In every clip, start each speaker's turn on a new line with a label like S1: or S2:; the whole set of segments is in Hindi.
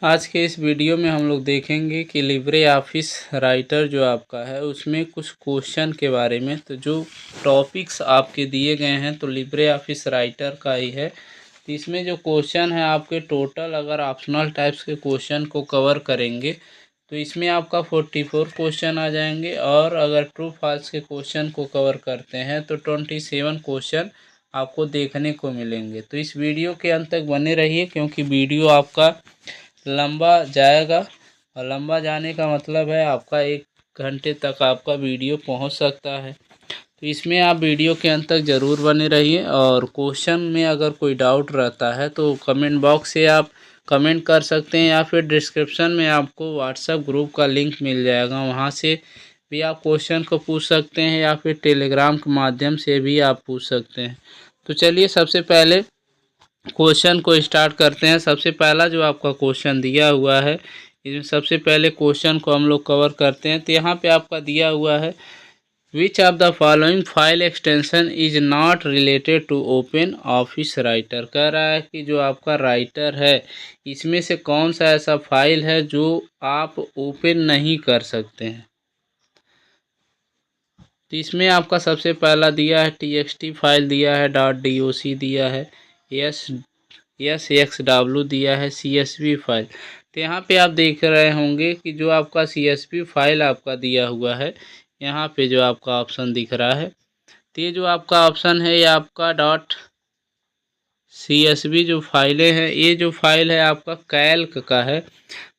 S1: आज के इस वीडियो में हम लोग देखेंगे कि लिब्रे ऑफिस राइटर जो आपका है उसमें कुछ क्वेश्चन के बारे में। तो जो टॉपिक्स आपके दिए गए हैं तो लिब्रे ऑफिस राइटर का ही है। तो इसमें जो क्वेश्चन है आपके टोटल अगर ऑप्शनल टाइप्स के क्वेश्चन को कवर करेंगे तो इसमें आपका 44 क्वेश्चन आ जाएंगे, और अगर ट्रू फॉल्स के क्वेश्चन को कवर करते हैं तो 27 क्वेश्चन आपको देखने को मिलेंगे। तो इस वीडियो के अंत तक बने रहिए, क्योंकि वीडियो आपका लंबा जाएगा, और लंबा जाने का मतलब है आपका 1 घंटे तक आपका वीडियो पहुंच सकता है। तो इसमें आप वीडियो के अंत तक ज़रूर बने रहिए, और क्वेश्चन में अगर कोई डाउट रहता है तो कमेंट बॉक्स से आप कमेंट कर सकते हैं, या फिर डिस्क्रिप्शन में आपको व्हाट्सएप ग्रुप का लिंक मिल जाएगा, वहां से भी आप क्वेश्चन को पूछ सकते हैं, या फिर टेलीग्राम के माध्यम से भी आप पूछ सकते हैं। तो चलिए सबसे पहले क्वेश्चन को स्टार्ट करते हैं। सबसे पहला जो आपका क्वेश्चन दिया हुआ है, इसमें सबसे पहले क्वेश्चन को हम लोग कवर करते हैं। तो यहाँ पे आपका दिया हुआ है, which of the following file extension is not related to open office writer. कह रहा है कि जो आपका राइटर है इसमें से कौन सा ऐसा फाइल है जो आप ओपन नहीं कर सकते हैं। तो इसमें आपका सबसे पहला दिया है txt फाइल दिया है, .doc दिया है, SXW दिया है, CSV फाइल। तो यहाँ पे आप देख रहे होंगे कि जो आपका CSV फाइल आपका दिया हुआ है, यहाँ पे जो आपका ऑप्शन दिख रहा है, तो ये जो आपका ऑप्शन है ये आपका .csv जो फाइलें हैं, ये जो फाइल है आपका कैल्क का है।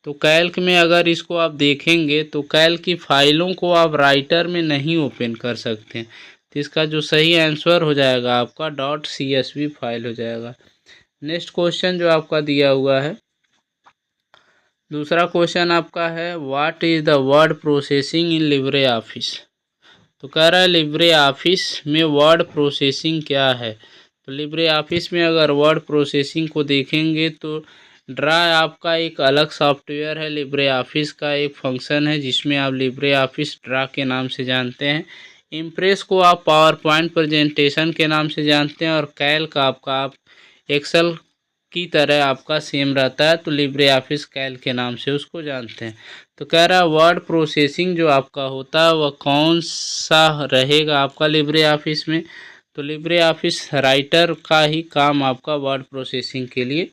S1: तो कैल्क में अगर इसको आप देखेंगे तो कैल्क की फाइलों को आप राइटर में नहीं ओपन कर सकते हैं। तो इसका जो सही आंसर हो जाएगा आपका .csv फाइल हो जाएगा। नेक्स्ट क्वेश्चन जो आपका दिया हुआ है, दूसरा क्वेश्चन आपका है, what is the word processing in Libre office. तो कह रहा है लिब्रे ऑफिस में वर्ड प्रोसेसिंग क्या है। तो लिब्रे ऑफिस में अगर वर्ड प्रोसेसिंग को देखेंगे तो ड्रा आपका एक अलग सॉफ्टवेयर है, लिब्रे ऑफिस का एक फंक्शन है जिसमें आप लिब्रे ऑफिस ड्रा के नाम से जानते हैं। इम्प्रेस को आप पावर पॉइंट प्रेजेंटेशन के नाम से जानते हैं, और कैल्क आपका आप एक्सेल की तरह आपका सेम रहता है, तो लिब्रे ऑफिस कैल्क के नाम से उसको जानते हैं। तो कह रहा है वर्ड प्रोसेसिंग जो आपका होता है वह कौन सा रहेगा आपका लिब्रे ऑफिस में। तो लिब्रे ऑफिस राइटर का ही काम आपका वर्ड प्रोसेसिंग के लिए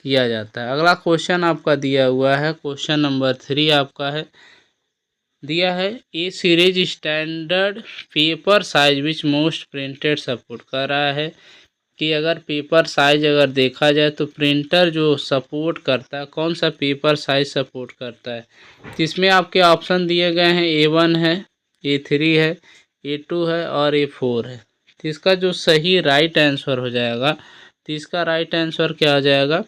S1: किया जाता है। अगला क्वेश्चन आपका दिया हुआ है, क्वेश्चन नंबर 3 आपका है, दिया है, A series standard paper size which most printed support. कर रहा है कि अगर पेपर साइज अगर देखा जाए तो प्रिंटर जो सपोर्ट करता है, कौन सा पेपर साइज सपोर्ट करता है। तो इसमें आपके ऑप्शन दिए गए हैं, A1 है, A3 है, A2 है और A4 है। तो इसका जो सही राइट आंसर हो जाएगा, तो इसका राइट आंसर क्या हो जाएगा,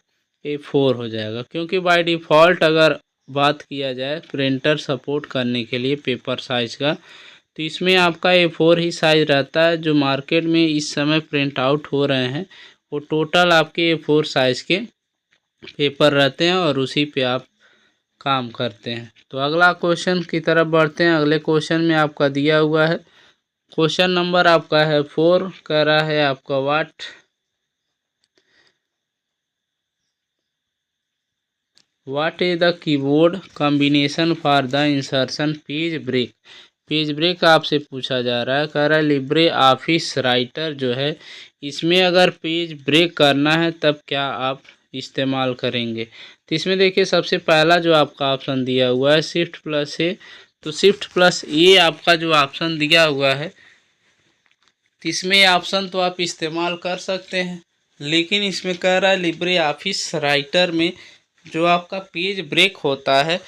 S1: A4 हो जाएगा। क्योंकि बाय डिफ़ॉल्ट अगर बात किया जाए प्रिंटर सपोर्ट करने के लिए पेपर साइज का, तो इसमें आपका A4 ही साइज रहता है। जो मार्केट में इस समय प्रिंट आउट हो रहे हैं वो टोटल आपके A4 साइज के पेपर रहते हैं, और उसी पे आप काम करते हैं। तो अगला क्वेश्चन की तरफ बढ़ते हैं। अगले क्वेश्चन में आपका दिया हुआ है, क्वेश्चन नंबर आपका है 4, कह रहा है आपका what is the keyboard combination for the insertion page break. Page break आपसे पूछा जा रहा है। कह रहा है लिब्रे ऑफिस राइटर जो है इसमें अगर पेज ब्रेक करना है तब क्या आप इस्तेमाल करेंगे। तो इसमें देखिए सबसे पहला जो आपका ऑप्शन दिया हुआ है Shift+A। तो Shift+A आपका जो ऑप्शन दिया हुआ है, तो इसमें ऑप्शन तो आप इस्तेमाल कर सकते हैं, लेकिन इसमें कह रहा है लिब्रे ऑफिस राइटर में जो आपका पेज ब्रेक होता है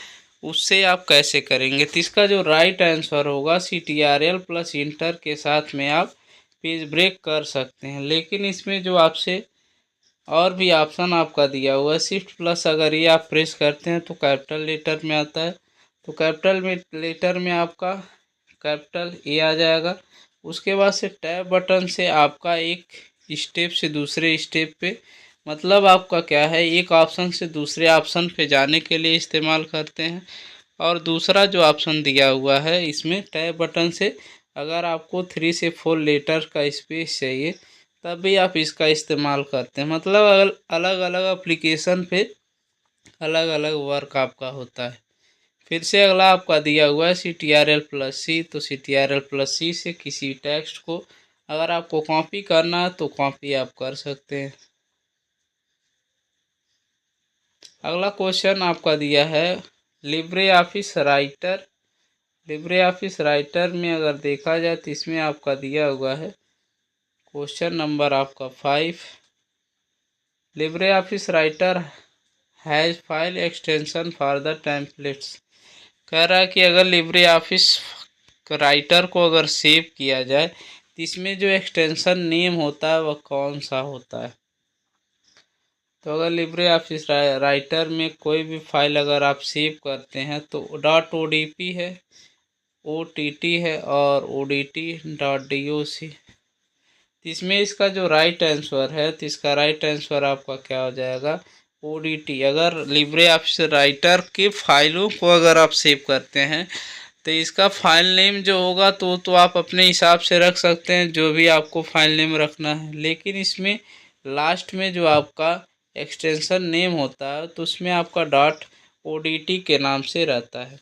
S1: उससे आप कैसे करेंगे। तो इसका जो राइट आंसर होगा Ctrl+Enter के साथ में आप पेज ब्रेक कर सकते हैं। लेकिन इसमें जो आपसे और भी ऑप्शन आपका दिया हुआ है Shift+ अगर ये आप प्रेस करते हैं तो कैपिटल लेटर में आता है। तो कैपिटल में लेटर में आपका कैपिटल A आ जाएगा। उसके बाद से टैब बटन से आपका एक स्टेप से दूसरे स्टेप पे, मतलब आपका क्या है, एक ऑप्शन से दूसरे ऑप्शन पे जाने के लिए इस्तेमाल करते हैं। और दूसरा जो ऑप्शन दिया हुआ है इसमें टैब बटन से अगर आपको 3 से 4 लेटर का स्पेस चाहिए तब भी आप इसका इस्तेमाल करते हैं। मतलब अलग अलग एप्लीकेशन पे अलग अलग वर्क आपका होता है। फिर से अगला आपका दिया हुआ है CTRL+C। तो CTRL+C से किसी टेक्स्ट को अगर आपको कॉपी करना है तो कॉपी आप कर सकते हैं। अगला क्वेश्चन आपका दिया है Libre office Writer. LibreOffice writer में अगर देखा जाए तो इसमें आपका दिया हुआ है क्वेश्चन नंबर आपका 5। Libre office writer has file extension for the templates. कह रहा है कि अगर लिब्रे ऑफिस राइटर को अगर सेव किया जाए तो इसमें जो एक्सटेंशन नेम होता है वह कौन सा होता है। तो अगर लिब्रे ऑफिस राइटर में कोई भी फाइल अगर आप सेव करते हैं तो .odp है, OTT है और odt.doc। इसमें इसका जो राइट आंसर है तो इसका राइट आंसर आपका क्या हो जाएगा ODT। अगर लिब्रे ऑफिस राइटर के फाइलों को अगर आप सेव करते हैं तो इसका फाइल नेम जो होगा तो आप अपने हिसाब से रख सकते हैं जो भी आपको फाइल नेम रखना है, लेकिन इसमें लास्ट में जो आपका एक्सटेंशन नेम होता है तो उसमें आपका .odt के नाम से रहता है।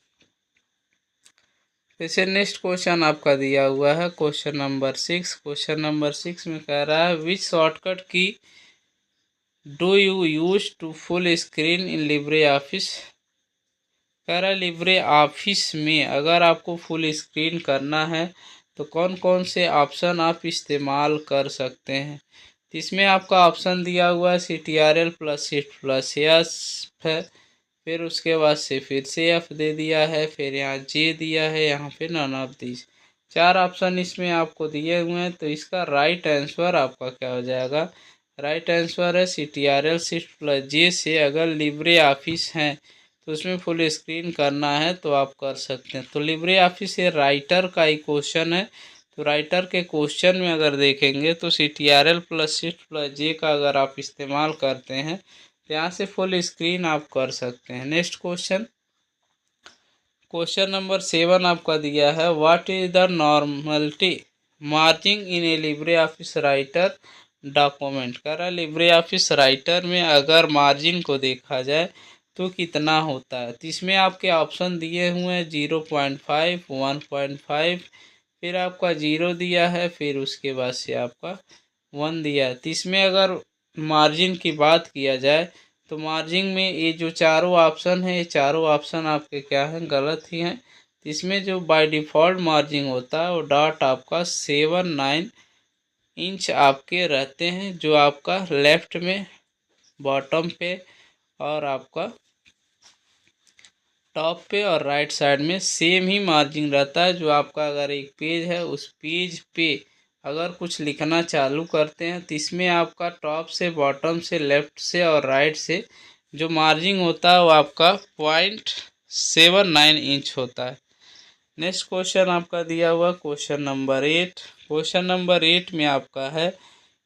S1: जैसे नेक्स्ट क्वेश्चन आपका दिया हुआ है क्वेश्चन नंबर 6। क्वेश्चन नंबर 6 में कह रहा है which shortcut key do you use to full screen in LibreOffice. कह रहा है लिब्रे ऑफिस में अगर आपको फुल स्क्रीन करना है तो कौन कौन से ऑप्शन आप इस्तेमाल कर सकते हैं। इसमें आपका ऑप्शन दिया हुआ है CTRL+Shift+S है, फिर उसके बाद से फिर से F दे दिया है, फिर यहाँ J दिया है, यहाँ पे नन ऑफ दीज। 4 ऑप्शन इसमें आपको दिए हुए हैं। तो इसका राइट आंसर आपका क्या हो जाएगा, राइट आंसर है CTRL+Shift+J से अगर लिब्रे ऑफिस हैं तो उसमें फुल स्क्रीन करना है तो आप कर सकते हैं। तो लिब्रे ऑफिस ये राइटर का ही क्वेश्चन है। तो राइटर के क्वेश्चन में अगर देखेंगे तो CTRL+Shift+J का अगर आप इस्तेमाल करते हैं तो यहाँ से फुल स्क्रीन आप कर सकते हैं। नेक्स्ट क्वेश्चन, क्वेश्चन नंबर 7 आपका दिया है what is the normality margin in A Libre office writer document. कह रहा है लिब्रे ऑफिस राइटर में अगर मार्जिन को देखा जाए तो कितना होता है। तो इसमें आपके ऑप्शन दिए हुए हैं 0.5, 1.5, फिर आपका 0 दिया है, फिर उसके बाद से आपका 1 दिया है। तो इसमें अगर मार्जिन की बात किया जाए तो मार्जिन में ये जो चारों ऑप्शन है ये चारों ऑप्शन आपके क्या हैं, गलत ही हैं। तो इसमें जो बाय डिफ़ॉल्ट मार्जिन होता है वो डॉट आपका 7-9 इंच आपके रहते हैं, जो आपका लेफ्ट में, बॉटम पे और आपका टॉप पे और राइट साइड में सेम ही मार्जिन रहता है। जो आपका अगर एक पेज है उस पेज पे अगर कुछ लिखना चालू करते हैं तो इसमें आपका टॉप से, बॉटम से, लेफ्ट से और राइट से जो मार्जिन होता है वो आपका 0.79 इंच होता है। नेक्स्ट क्वेश्चन आपका दिया हुआ क्वेश्चन नंबर 8। क्वेश्चन नंबर 8 में आपका है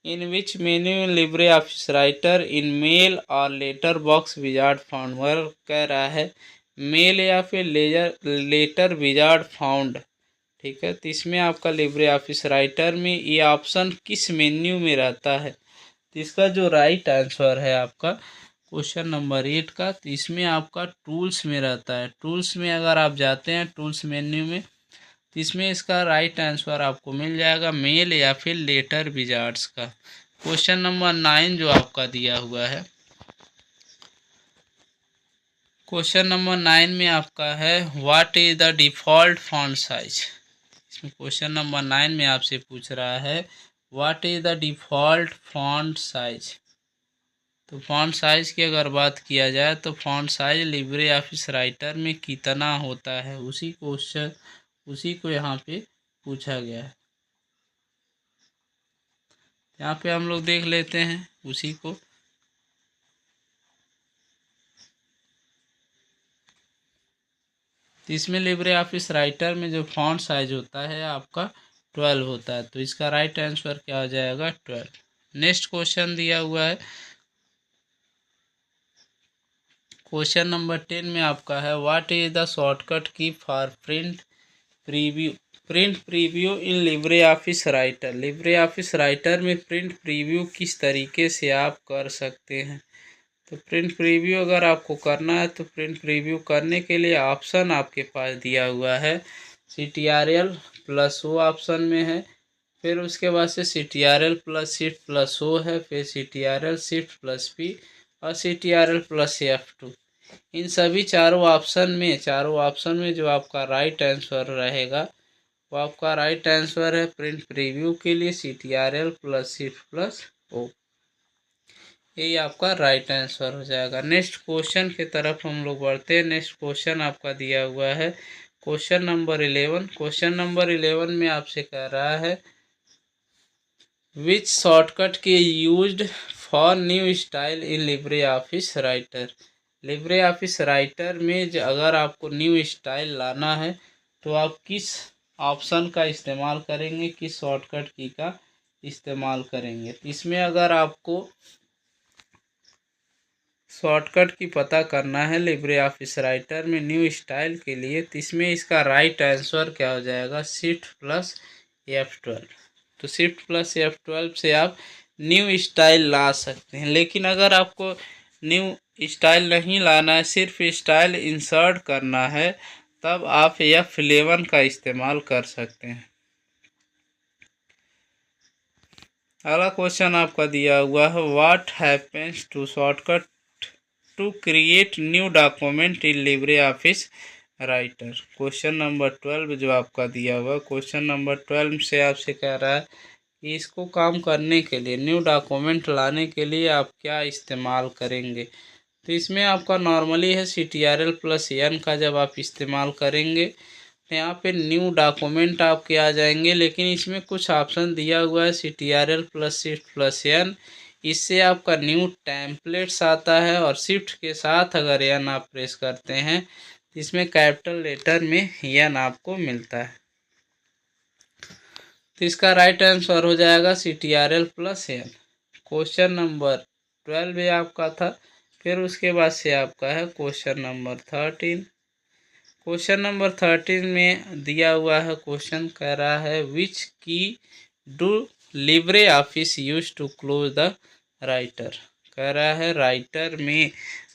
S1: in which menu in LibreOffice Writer in mail और letter box wizard found. Work कह रहा है मेल या फिर लेटर विजार्ड फाउंड। ठीक है, तो इसमें आपका लिब्रे ऑफिस राइटर में ये ऑप्शन किस मेन्यू में रहता है। तो इसका जो राइट आंसर है आपका क्वेश्चन नंबर 8 का, तो इसमें आपका टूल्स में रहता है। टूल्स में अगर आप जाते हैं टूल्स मेन्यू में तो इसमें इसका राइट आंसर आपको मिल जाएगा मेल या फिर लेटर विजार्ड्स का। क्वेश्चन नंबर 9 जो आपका दिया हुआ है क्वेश्चन नंबर 9 में आपका है what is the default font size. इसमें क्वेश्चन नंबर 9 में आपसे पूछ रहा है what is the default font size. तो फॉन्ट साइज की अगर बात किया जाए तो font size Libre office writer में कितना होता है उसी को यहाँ पे पूछा गया है। यहाँ पे हम लोग देख लेते हैं उसी को। तो इसमें लिब्रे ऑफिस राइटर में जो फॉन्ट साइज होता है आपका 12 होता है। तो इसका राइट आंसर क्या हो जाएगा 12। नेक्स्ट क्वेश्चन दिया हुआ है क्वेश्चन नंबर 10 में आपका है what is the shortcut key for print preview in LibreOffice Writer. LibreOffice writer में प्रिंट प्रीव्यू किस तरीके से आप कर सकते हैं। तो प्रिंट प्रीव्यू अगर आपको करना है तो प्रिंट प्रीव्यू करने के लिए ऑप्शन आपके पास दिया हुआ है CTRL प्लस ओ ऑप्शन में है, फिर उसके बाद से CTRL plus shift plus O है, फिर CTRL शिफ्ट प्लस पी और CTRL प्लस F2। इन सभी चारों ऑप्शन में जो आपका राइट आंसर रहेगा वो आपका राइट आंसर है प्रिंट प्रीव्यू के लिए CTRL plus shift plus O. यही आपका राइट आंसर हो जाएगा। नेक्स्ट क्वेश्चन की तरफ हम लोग बढ़ते हैं। नेक्स्ट क्वेश्चन आपका दिया हुआ है क्वेश्चन नंबर 11। क्वेश्चन नंबर 11 में आपसे कह रहा है विच शॉर्टकट की used for new style in LibreOffice Writer. LibreOffice writer में अगर आपको न्यू स्टाइल लाना है तो आप किस ऑप्शन का इस्तेमाल करेंगे, किस शॉर्टकट की का इस्तेमाल करेंगे। इसमें अगर आपको शॉर्टकट की पता करना है लिब्रे ऑफिस राइटर में न्यू स्टाइल के लिए, तो इसमें इसका राइट आंसर क्या हो जाएगा, शिफ्ट प्लस F12। तो शिफ्ट प्लस F12 से आप न्यू स्टाइल ला सकते हैं। लेकिन अगर आपको न्यू स्टाइल नहीं लाना है, सिर्फ स्टाइल इंसर्ट करना है, तब आप F11 का इस्तेमाल कर सकते हैं। अगला क्वेश्चन आपका दिया हुआ है what happens to shortcut to create new document in LibreOffice writer. Question number 12 जो आपका दिया हुआ, क्वेश्चन नंबर 12 से आपसे कह रहा है कि इसको काम करने के लिए, न्यू डॉक्यूमेंट लाने के लिए आप क्या इस्तेमाल करेंगे। तो इसमें आपका नॉर्मली है CTRL प्लस N का जब आप इस्तेमाल करेंगे तो यहाँ पे न्यू डॉक्यूमेंट आपके आ जाएंगे। लेकिन इसमें कुछ ऑप्शन दिया हुआ है CTRL plus shift plus N, इससे आपका न्यू टेम्पलेट्स आता है और शिफ्ट के साथ अगर N आप प्रेस करते हैं तो इसमें कैपिटल लेटर में N आपको मिलता है। तो इसका राइट आंसर हो जाएगा CTRL plus N। Question number 12 आपका था। फिर उसके बाद से आपका है क्वेश्चन नंबर 13। क्वेश्चन नंबर 13 में दिया हुआ है क्वेश्चन कह रहा है which key do LibreOffice use to close the writer. कह रहा है राइटर में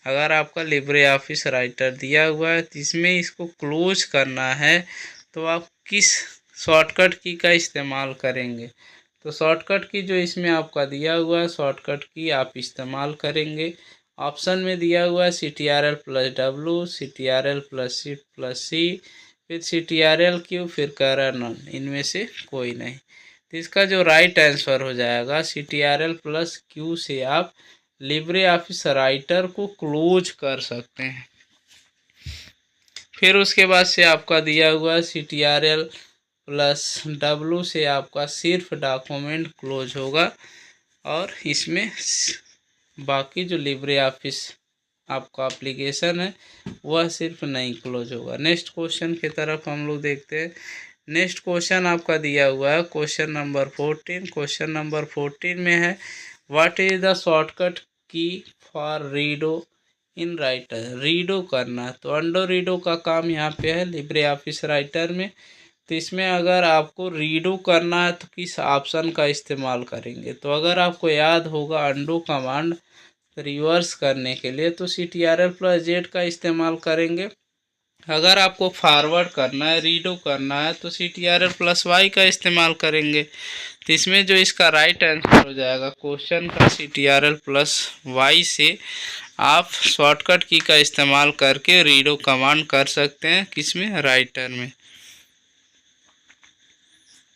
S1: अगर आपका लिब्रे ऑफिस राइटर दिया हुआ है तो इसमें इसको क्लोज करना है तो आप किस शॉर्टकट की का इस्तेमाल करेंगे। तो शॉर्टकट की जो इसमें आपका दिया हुआ है शॉर्टकट की आप इस्तेमाल करेंगे। ऑप्शन में दिया हुआ है CTRL plus W, CTRL plus shift plus C, फिर CTRL Q, फिर कह रहा नन, इनमें से कोई नहीं। तो इसका जो राइट आंसर हो जाएगा CTRL प्लस Q से आप लिब्रे ऑफिस राइटर को क्लोज कर सकते हैं। फिर उसके बाद से आपका दिया हुआ है CTRL प्लस W से आपका सिर्फ डॉक्यूमेंट क्लोज होगा और इसमें बाकी जो लिब्रे ऑफिस आपका एप्लीकेशन है वह सिर्फ नहीं क्लोज होगा। नेक्स्ट क्वेश्चन की तरफ हम लोग देखते हैं। नेक्स्ट क्वेश्चन आपका दिया हुआ है क्वेश्चन नंबर 14। क्वेश्चन नंबर 14 में है what is the shortcut key for redo in writer. Redo करना, तो अंडो रीडो का काम यहाँ पे है लिब्रे ऑफिस राइटर में। तो इसमें अगर आपको रीडो करना है तो किस ऑप्शन का इस्तेमाल करेंगे। तो अगर आपको याद होगा अंडो कमांड रिवर्स करने के लिए तो CTRL प्लस Z का इस्तेमाल करेंगे। अगर आपको फॉरवर्ड करना है, रीडो करना है, तो CTRL प्लस Y का इस्तेमाल करेंगे। तो इसमें जो इसका राइट आंसर हो जाएगा क्वेश्चन का CTRL प्लस Y से आप शॉर्टकट की का इस्तेमाल करके रीडो कमांड कर सकते हैं, किसमें, राइटर में।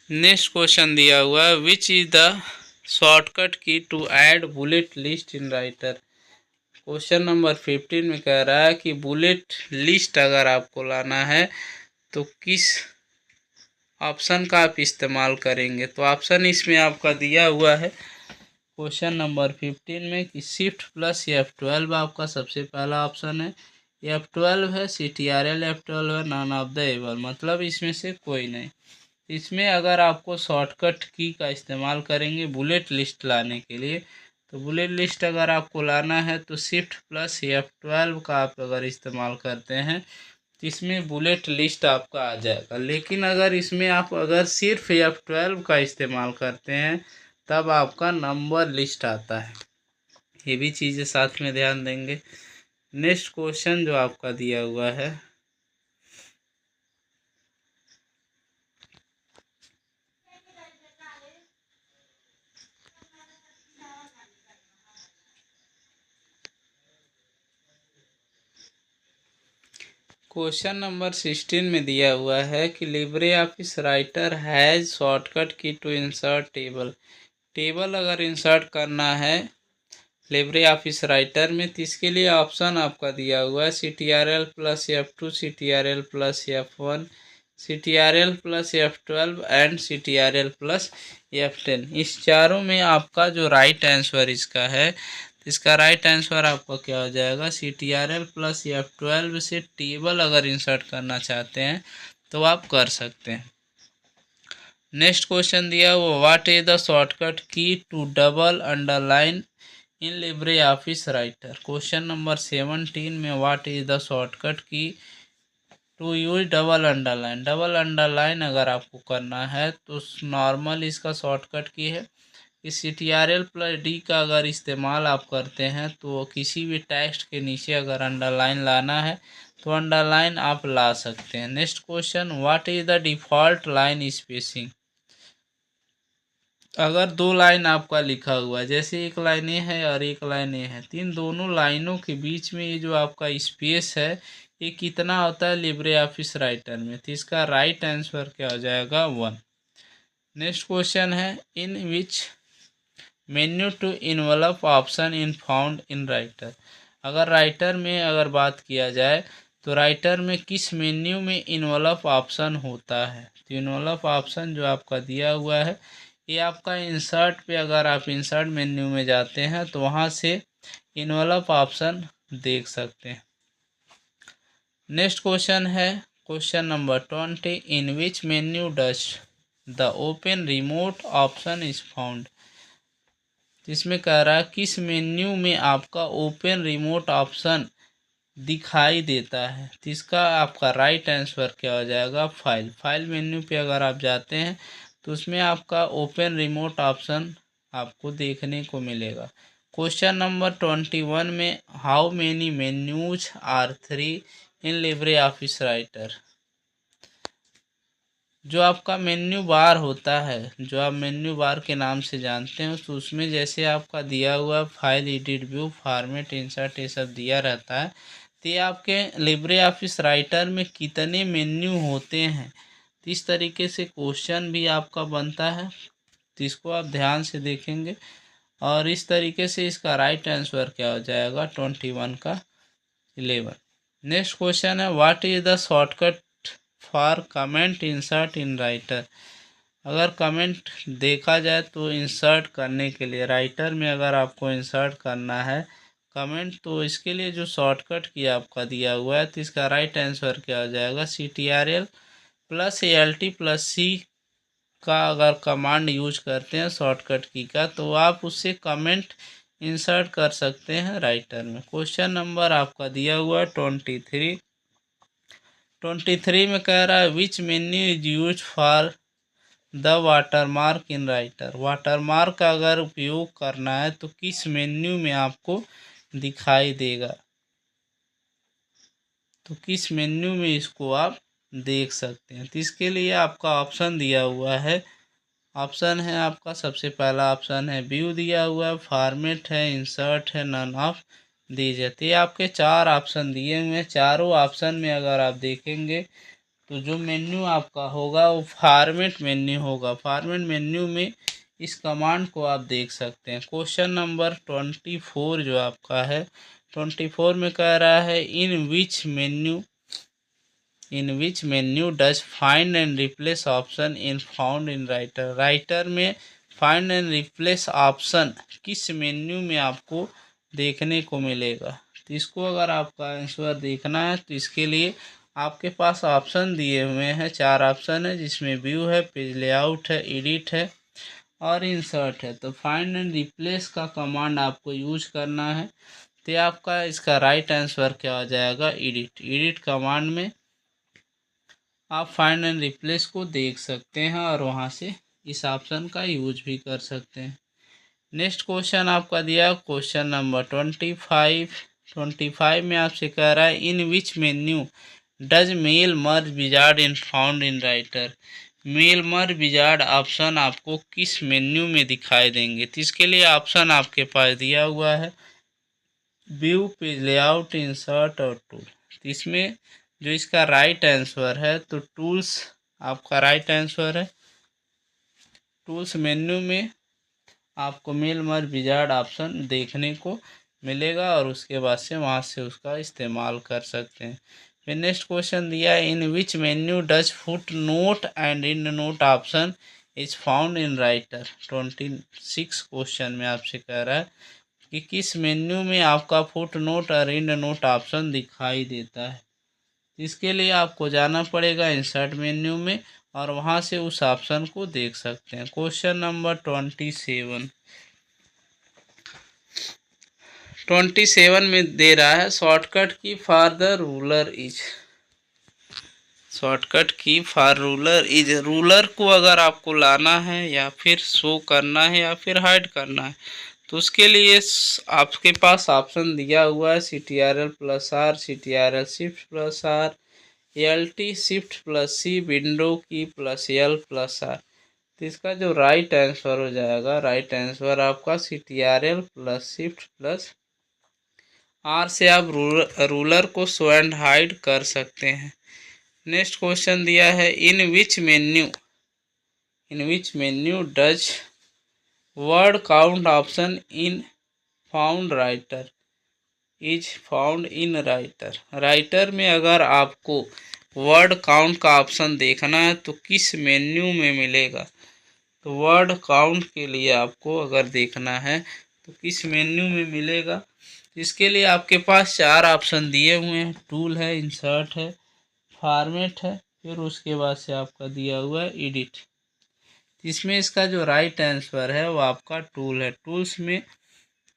S1: नेक्स्ट क्वेश्चन दिया हुआ है which is the shortcut key to add bullet list in writer. Question number 15 में कह रहा है कि बुलेट लिस्ट अगर आपको लाना है तो किस ऑप्शन का आप इस्तेमाल करेंगे। तो ऑप्शन इसमें आपका दिया हुआ है क्वेश्चन नंबर 15 में कि शिफ्ट प्लस F12 आपका सबसे पहला ऑप्शन है। F12 है, CTRL F12 है, नॉन ऑफ द एबल, मतलब इसमें से कोई नहीं। इसमें अगर आपको शॉर्टकट की का इस्तेमाल करेंगे बुलेट लिस्ट लाने के लिए, तो बुलेट लिस्ट अगर आपको लाना है तो शिफ्ट प्लस F12 का आप अगर इस्तेमाल करते हैं तो इसमें बुलेट लिस्ट आपका आ जाएगा। लेकिन अगर इसमें आप अगर सिर्फ F12 का इस्तेमाल करते हैं तब आपका नंबर लिस्ट आता है। ये भी चीज़ें साथ में ध्यान देंगे। नेक्स्ट क्वेश्चन जो आपका दिया हुआ है, क्वेश्चन नंबर 16 में दिया हुआ है कि Libre office writer has shortcut key to insert table. Table अगर इंसर्ट करना है लिब्रे ऑफिस राइटर में तो इसके लिए ऑप्शन आपका दिया हुआ है CTRL plus F2, CTRL plus F1, CTRL plus F12 and CTRL plus F10। इस चारों में आपका जो राइट आंसर इसका है, इसका राइट आंसर आपका क्या हो जाएगा, CTRL प्लस F12 से टेबल अगर इंसर्ट करना चाहते हैं तो आप कर सकते हैं। नेक्स्ट क्वेश्चन दिया हुआ, what is the shortcut key to double underline in LibreOffice writer. Question number 17 में what is the shortcut key to use double underline. Double underline अगर आपको करना है तो नॉर्मल इसका शॉर्टकट की है इस CTRL प्लस D का अगर इस्तेमाल आप करते हैं तो किसी भी टेक्स्ट के नीचे अगर अंडरलाइन लाना है तो अंडरलाइन आप ला सकते हैं। Next question, what is the default line spacing. अगर दो लाइन आपका लिखा हुआ है, जैसे एक लाइन ये है और एक लाइन ये है, तो इन दोनों लाइनों के बीच में ये जो आपका स्पेस है ये कितना होता है लिब्रे ऑफिस राइटर में, तो इसका राइट आंसर क्या हो जाएगा, 1। नेक्स्ट क्वेश्चन है, in which menu to envelope option in found in Writer. अगर राइटर में अगर बात किया जाए तो राइटर में किस मेन्यू में इन्वेलप ऑप्शन होता है, तो इन्वेलप ऑप्शन जो आपका दिया हुआ है ये आपका इंसर्ट पे, अगर आप इंसर्ट मेन्यू में जाते हैं तो वहाँ से इन्वेलप ऑप्शन देख सकते हैं। नेक्स्ट क्वेश्चन है question number 20, in which menu does the open remote option is found. इसमें कह रहा है किस मेन्यू में आपका ओपन रिमोट ऑप्शन दिखाई देता है, तो इसका आपका राइट आंसर क्या हो जाएगा, फाइल मेन्यू पे अगर आप जाते हैं तो उसमें आपका ओपन रिमोट ऑप्शन आपको देखने को मिलेगा। क्वेश्चन नंबर 21 में how many menus are 3 in LibreOffice writer. जो आपका मेन्यू बार होता है, जो आप मेन्यू बार के नाम से जानते हैं, तो उसमें जैसे आपका दिया हुआ file, edit, view, format, insert ये सब दिया रहता है, तो ये आपके लिब्रे ऑफिस राइटर में कितने मेन्यू होते हैं, तो इस तरीके से क्वेश्चन भी आपका बनता है, तो इसको आप ध्यान से देखेंगे और इस तरीके से इसका राइट आंसर क्या हो जाएगा, 21 का 11। नेक्स्ट क्वेश्चन है, what is the shortcut for comment insert in Writer. अगर कमेंट देखा जाए तो इंसर्ट करने के लिए राइटर में अगर आपको इंसर्ट करना है कमेंट, तो इसके लिए जो शॉर्टकट की आपका दिया हुआ है तो इसका राइट आंसर क्या हो जाएगा, CTRL plus ALT plus C का अगर कमांड यूज करते हैं शॉर्टकट की का, तो आप उससे कमेंट इंसर्ट कर सकते हैं राइटर में। क्वेश्चन नंबर आपका दिया हुआ है 23 में कह रहा है विच menu is use for the watermark in writer. Watermark का अगर उपयोग करना है तो किस मेन्यू में आपको दिखाई देगा, तो किस मेन्यू में इसको आप देख सकते हैं, तो इसके लिए आपका ऑप्शन दिया हुआ है। ऑप्शन है आपका, सबसे पहला ऑप्शन है व्यू दिया हुआ है, फॉर्मेट है, इंसर्ट है, नन ऑफ दीजिए। तो ये आपके 4 ऑप्शन दिए हुए हैं। चारों ऑप्शन में अगर आप देखेंगे तो जो मेन्यू आपका होगा वो फॉर्मेट मेन्यू होगा। फॉर्मेट मेन्यू में इस कमांड को आप देख सकते हैं। क्वेश्चन नंबर 24 जो आपका है 24 में कह रहा है in which menu does find and replace option in found in Writer. Writer में फाइंड एंड रिप्लेस ऑप्शन किस मेन्यू में आपको देखने को मिलेगा, तो इसको अगर आपका आंसर देखना है तो इसके लिए आपके पास ऑप्शन दिए हुए हैं। 4 ऑप्शन है जिसमें व्यू है, पेज लेआउट है, एडिट है और इंसर्ट है। तो फाइंड एंड रिप्लेस का कमांड आपको यूज करना है, तो आपका इसका राइट आंसर क्या हो जाएगा, एडिट कमांड में आप फाइंड एंड रिप्लेस को देख सकते हैं और वहां से इस ऑप्शन का यूज भी कर सकते हैं। नेक्स्ट क्वेश्चन आपका दिया क्वेश्चन नंबर 25 में आपसे कह रहा है in which menu does mail merge wizard in found in Writer. Mail merge wizard option आपको किस मेन्यू में दिखाई देंगे, तो इसके लिए ऑप्शन आपके पास दिया हुआ है व्यू, पेज लेआउट, इंसर्ट और टूल। तो इसमें जो इसका राइट आंसर है तो टूल्स आपका राइट आंसर है। टूल्स मेन्यू में आपको मेल मर्ज विजार्ड ऑप्शन देखने को मिलेगा और उसके बाद से वहाँ से उसका इस्तेमाल कर सकते हैं। फिर नेक्स्ट क्वेश्चन दिया है in which menu does footnote and endnote option is found in Writer. 26 question में आपसे कह रहा है कि किस मेन्यू में आपका फुट नोट और इंड नोट ऑप्शन दिखाई देता है। इसके लिए आपको जाना पड़ेगा इंसर्ट मेन्यू में और वहाँ से उस ऑप्शन को देख सकते हैं। क्वेश्चन नंबर 27 में दे रहा है shortcut key for the ruler is. Shortcut key for ruler is, ruler को अगर आपको लाना है या फिर शो करना है या फिर हाइड करना है तो उसके लिए आपके पास ऑप्शन दिया हुआ है CTRL+R, CTRL+Shift+R, LT Shift+C, window की +L+R। तो इसका जो राइट आंसर हो जाएगा, राइट आंसर आपका CTRL+Shift+R से आप रूलर को शो एंड हाइड कर सकते हैं। नेक्स्ट क्वेश्चन दिया है in which menu does word count option in found Writer is found in Writer. Writer में अगर आपको वर्ड काउंट का ऑप्शन देखना है तो किस मेन्यू में मिलेगा। तो वर्ड काउंट के लिए आपको अगर देखना है तो किस मेन्यू में मिलेगा, इसके लिए आपके पास 4 ऑप्शन दिए हुए हैं। टूल है, इंसर्ट है, फॉर्मेट है, फिर उसके बाद से आपका दिया हुआ है एडिट। इसमें इसका जो राइट आंसर है वो आपका टूल है। टूल्स में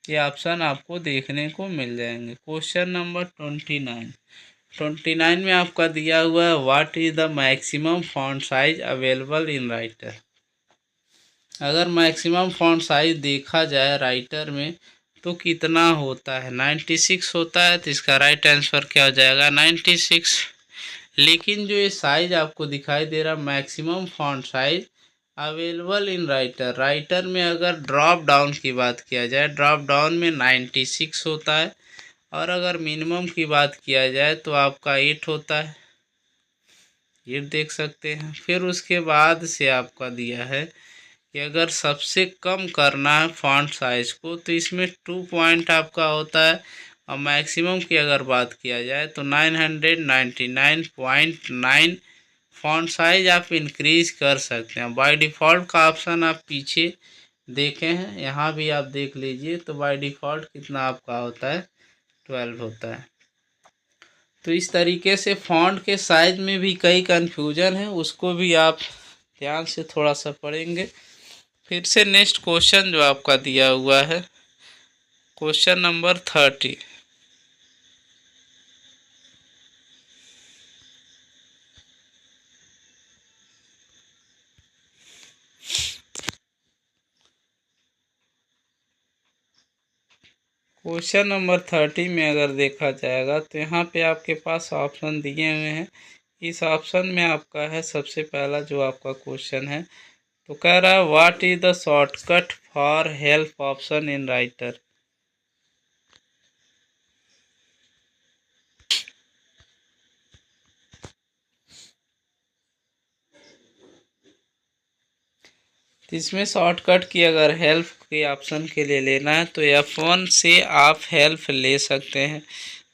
S1: ये ऑप्शन आपको देखने को मिल जाएंगे। क्वेश्चन नंबर 29 में आपका दिया हुआ है what is the maximum font size available in Writer. अगर मैक्सिमम फॉन्ट साइज देखा जाए राइटर में तो कितना होता है, 96 होता है। तो इसका राइट आंसर क्या हो जाएगा, 96। लेकिन जो ये साइज आपको दिखाई दे रहा maximum font size available in Writer, Writer में अगर ड्रॉप डाउन की बात किया जाए, ड्रॉप डाउन में 96 होता है और अगर मिनिमम की बात किया जाए तो आपका 8 होता है, ये देख सकते हैं। फिर उसके बाद से आपका दिया है कि अगर सबसे कम करना है फॉन्ट साइज को तो इसमें 2 पॉइंट आपका होता है और मैक्सिमम की अगर बात किया जाए तो 999.9 फॉन्ट साइज आप इंक्रीज कर सकते हैं। बाय डिफ़ॉल्ट का ऑप्शन आप पीछे देखे हैं, यहाँ भी आप देख लीजिए तो बाय डिफ़ॉल्ट कितना आपका होता है, 12 होता है। तो इस तरीके से फॉन्ट के साइज में भी कई कन्फ्यूजन है, उसको भी आप ध्यान से थोड़ा सा पढ़ेंगे। फिर से नेक्स्ट क्वेश्चन जो आपका दिया हुआ है क्वेश्चन नंबर 30। क्वेश्चन नंबर 30 में अगर देखा जाएगा तो यहाँ पे आपके पास ऑप्शन दिए हुए हैं। इस ऑप्शन में आपका है सबसे पहला जो आपका क्वेश्चन है तो कह रहा है what is the shortcut for help option in writer. इसमें शॉर्टकट की अगर हेल्प के ऑप्शन के लिए लेना है तो F1 से आप हेल्प ले सकते हैं।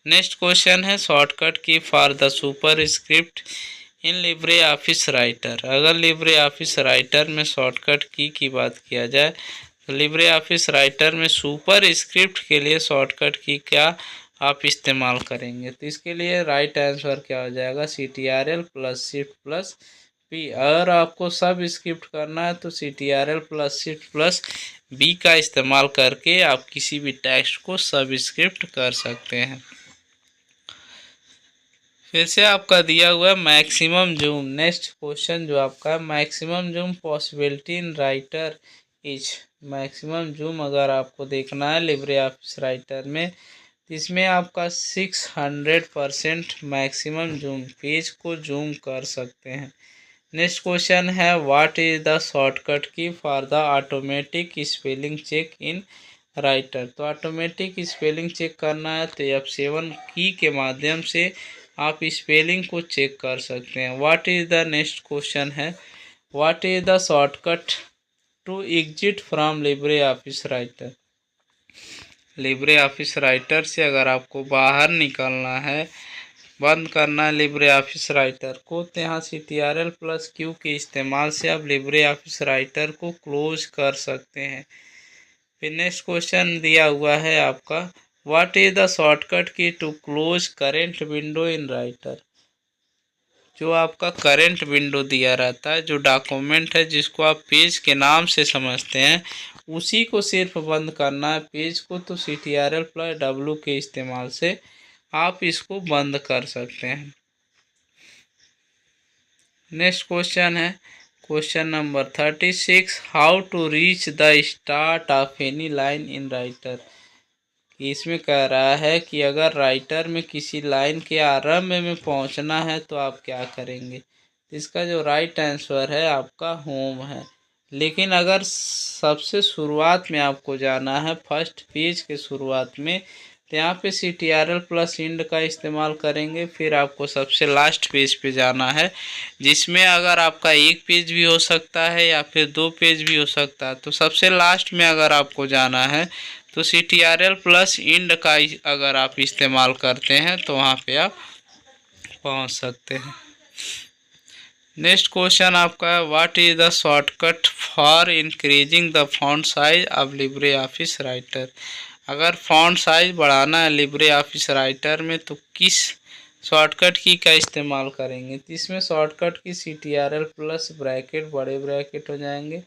S1: नेक्स्ट क्वेश्चन है shortcut key for the super script in LibreOffice writer. अगर लिब्रे ऑफिस राइटर में शॉर्टकट की बात किया जाए तो लिब्रे ऑफिस राइटर में सुपर स्क्रिप्ट के लिए शॉर्टकट की क्या आप इस्तेमाल करेंगे। तो इसके लिए राइट आंसर क्या हो जाएगा, CTRL+Shift+P। अगर आपको सब स्क्रिप्ट करना है तो CTRL+Shift+B का इस्तेमाल करके आप किसी भी टेक्स्ट को सब स्क्रिप्ट कर सकते हैं। फिर से आपका दिया हुआ है मैक्सिमम जूम। नेक्स्ट क्वेश्चन जो आपका maximum zoom possibility in writer is. Maximum zoom अगर आपको देखना है लिब्रे ऑफिस राइटर में, इसमें आपका 600% मैक्सिमम जूम, पेज को जूम कर सकते हैं। नेक्स्ट क्वेश्चन है what is the shortcut key for the automatic spelling check in writer. तो ऑटोमेटिक स्पेलिंग चेक करना है तो F7 की के माध्यम से आप स्पेलिंग को चेक कर सकते हैं। What is the next question है what is the shortcut to exit from LibreOffice Writer. LibreOffice Writer से अगर आपको बाहर निकलना है, बंद करना है लिब्रे ऑफिस राइटर को, तो यहाँ CTRL+Q के इस्तेमाल से आप लिब्रे ऑफिस राइटर को क्लोज कर सकते हैं। फिर नेक्स्ट क्वेश्चन दिया हुआ है आपका what is the shortcut key to close current window in writer. जो आपका करेंट विंडो दिया रहता है, जो डॉक्यूमेंट है जिसको आप पेज के नाम से समझते हैं, उसी को सिर्फ बंद करना है। पेज को तो CTRL+W के इस्तेमाल से आप इसको बंद कर सकते हैं। नेक्स्ट क्वेश्चन है question number 36 how to reach the start of any line in writer. इसमें कह रहा है कि अगर राइटर में किसी लाइन के आरंभ में पहुंचना है तो आप क्या करेंगे। इसका जो राइट आंसर है आपका होम है। लेकिन अगर सबसे शुरुआत में आपको जाना है, फर्स्ट पेज के शुरुआत में, तो यहाँ पे CTRL+IND का इस्तेमाल करेंगे। फिर आपको सबसे लास्ट पेज पे जाना है, जिसमें अगर आपका एक पेज भी हो सकता है या फिर 2 पेज भी हो सकता है। तो सबसे लास्ट में अगर आपको जाना है तो CTRL+IND का अगर आप इस्तेमाल करते हैं तो वहाँ पे आप पहुँच सकते हैं। नेक्स्ट क्वेश्चन आपका है what is the shortcut for increasing the font size of Libre office writer. अगर फॉन्ट साइज बढ़ाना है लिब्रे ऑफिस राइटर में तो किस शॉर्टकट की का इस्तेमाल करेंगे। तो इसमें शॉर्टकट की CTRL+ ब्रैकेट, बड़े ब्रैकेट हो जाएंगे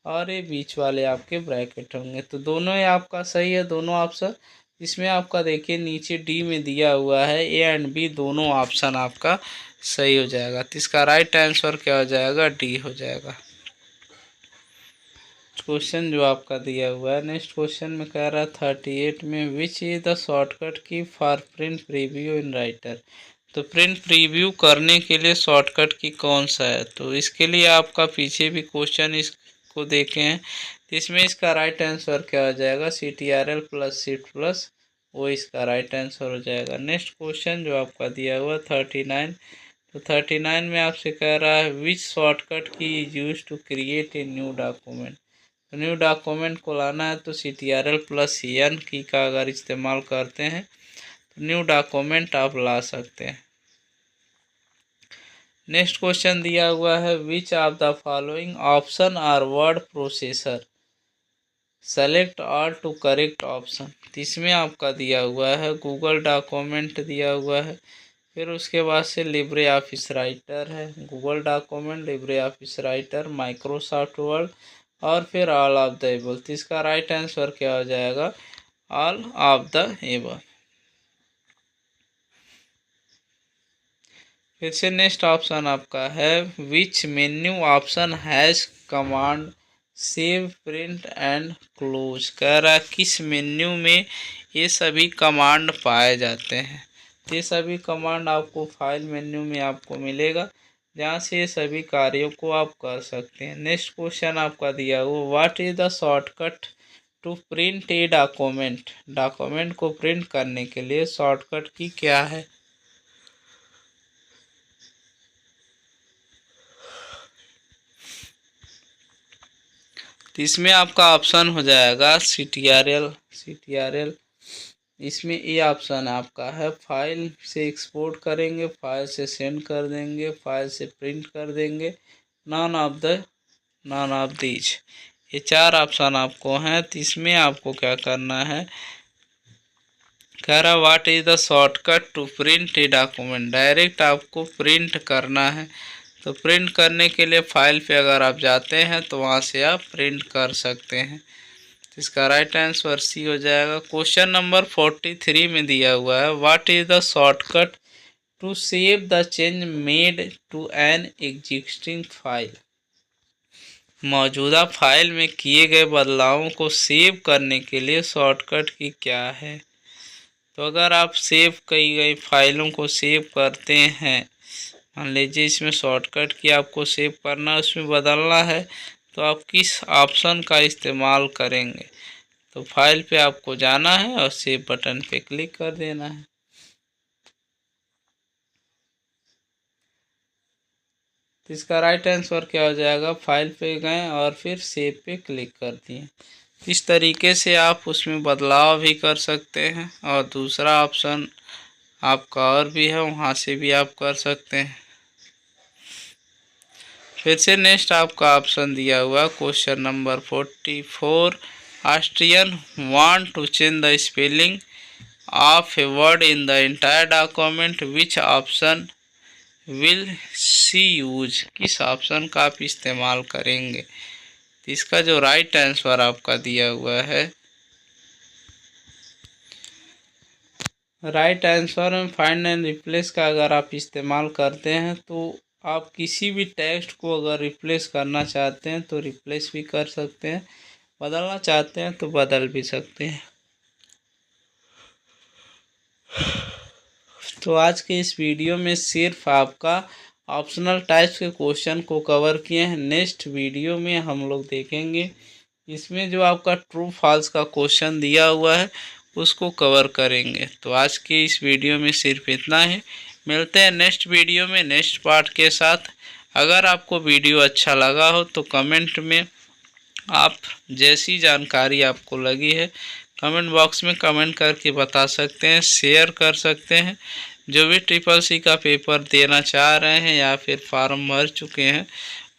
S1: और ये बीच वाले आपके ब्रैकेट होंगे। तो दोनों ही आपका सही है, दोनों ऑप्शन। इसमें आपका देखिए नीचे डी में दिया हुआ है A एंड B, दोनों ऑप्शन आपका सही हो जाएगा। तो इसका राइट आंसर क्या हो जाएगा, डी हो जाएगा। क्वेश्चन जो आपका दिया हुआ है नेक्स्ट क्वेश्चन में कह रहा है 38 में विच is the shortcut key for print preview in writer. तो प्रिंट प्रीव्यू करने के लिए शॉर्टकट की कौन सा है। तो इसके लिए आपका पीछे भी क्वेश्चन इसको देखे हैं, तो इसमें इसका राइट आंसर क्या हो जाएगा, CTRL+Shift+, वो इसका राइट आंसर हो जाएगा। नेक्स्ट क्वेश्चन जो आपका दिया हुआ 39, तो 39 में आपसे कह रहा है which shortcut key is use to create a new document. तो न्यू डॉक्यूमेंट को लाना है तो CTRL+N की का अगर इस्तेमाल करते हैं तो न्यू डॉक्यूमेंट आप ला सकते हैं। नेक्स्ट क्वेश्चन दिया हुआ है which of the following option are word processor, select all two correct option. इसमें आपका दिया हुआ है गूगल डॉक्यूमेंट दिया हुआ है, फिर उसके बाद से लिब्रे ऑफिस राइटर है, Google document, Libre office writer, Microsoft word और फिर ऑल ऑफ द एबव। तो इसका राइट आंसर क्या हो जाएगा, ऑल ऑफ द एबव। फिर से नेक्स्ट ऑप्शन आपका है विच menu option has command save, print and close. कह रहा है किस मेन्यू में ये सभी कमांड पाए जाते हैं। ये सभी कमांड आपको फाइल मेन्यू में आपको मिलेगा, जहाँ से ये सभी कार्यों को आप कर सकते हैं। नेक्स्ट क्वेश्चन आपका दिया हुआ what is the shortcut to print a document. Document को प्रिंट करने के लिए शॉर्टकट की क्या है। तो इसमें आपका ऑप्शन हो जाएगा CTRL। इसमें ये ऑप्शन आपका है फाइल से एक्सपोर्ट करेंगे, फाइल से सेंड कर देंगे, फाइल से प्रिंट कर देंगे, नॉन ऑफ दीज। ये 4 ऑप्शन आपको हैं। तो इसमें आपको क्या करना है, कह रहा what is the shortcut to print a document. Direct आपको प्रिंट करना है, तो प्रिंट करने के लिए फाइल पे अगर आप जाते हैं तो वहाँ से आप प्रिंट कर सकते हैं। तो इसका राइट आंसर सी हो जाएगा। क्वेश्चन नंबर 43 में दिया हुआ है what is the shortcut to save the change made to an existing file. मौजूदा फाइल में किए गए बदलावों को सेव करने के लिए शॉर्टकट की क्या है। तो अगर आप सेव की गई फाइलों को सेव करते हैं, मान लीजिए इसमें शॉर्टकट की आपको सेव करना, उसमें बदलना है, तो आप किस ऑप्शन का इस्तेमाल करेंगे। तो फाइल पे आपको जाना है और सेव बटन पे क्लिक कर देना है। तो इसका राइट आंसर क्या हो जाएगा, फाइल पे गए और फिर सेव पे क्लिक कर दिए। इस तरीके से आप उसमें बदलाव भी कर सकते हैं, और दूसरा ऑप्शन आपका और भी है, वहाँ से भी आप कर सकते हैं। फिर से नेक्स्ट आपका ऑप्शन दिया हुआ question number 44, Austrian want to change the spelling of a word in the entire document, which option will see use, किस ऑप्शन का आप इस्तेमाल करेंगे। तो इसका जो राइट आंसर आपका दिया हुआ है, राइट आंसर में फाइंड एंड रिप्लेस का अगर आप इस्तेमाल करते हैं, तो आप किसी भी टेक्स्ट को अगर रिप्लेस करना चाहते हैं तो रिप्लेस भी कर सकते हैं, बदलना चाहते हैं तो बदल भी सकते हैं। तो आज के इस वीडियो में सिर्फ आपका ऑप्शनल टाइप्स के क्वेश्चन को कवर किए हैं। नेक्स्ट वीडियो में हम लोग देखेंगे इसमें जो आपका ट्रू फॉल्स का क्वेश्चन दिया हुआ है उसको कवर करेंगे। तो आज के इस वीडियो में सिर्फ इतना ही, मिलते हैं नेक्स्ट वीडियो में नेक्स्ट पार्ट के साथ। अगर आपको वीडियो अच्छा लगा हो तो कमेंट में आप जैसी जानकारी आपको लगी है कमेंट बॉक्स में कमेंट करके बता सकते हैं, शेयर कर सकते हैं। जो भी ट्रिपल-सी का पेपर देना चाह रहे हैं या फिर फॉर्म भर चुके हैं,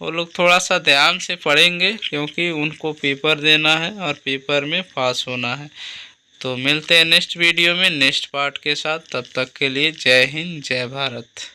S1: वो लोग थोड़ा सा ध्यान से पढ़ेंगे, क्योंकि उनको पेपर देना है और पेपर में पास होना है। तो मिलते हैं नेक्स्ट वीडियो में नेक्स्ट पार्ट के साथ, तब तक के लिए जय हिंद जय भारत।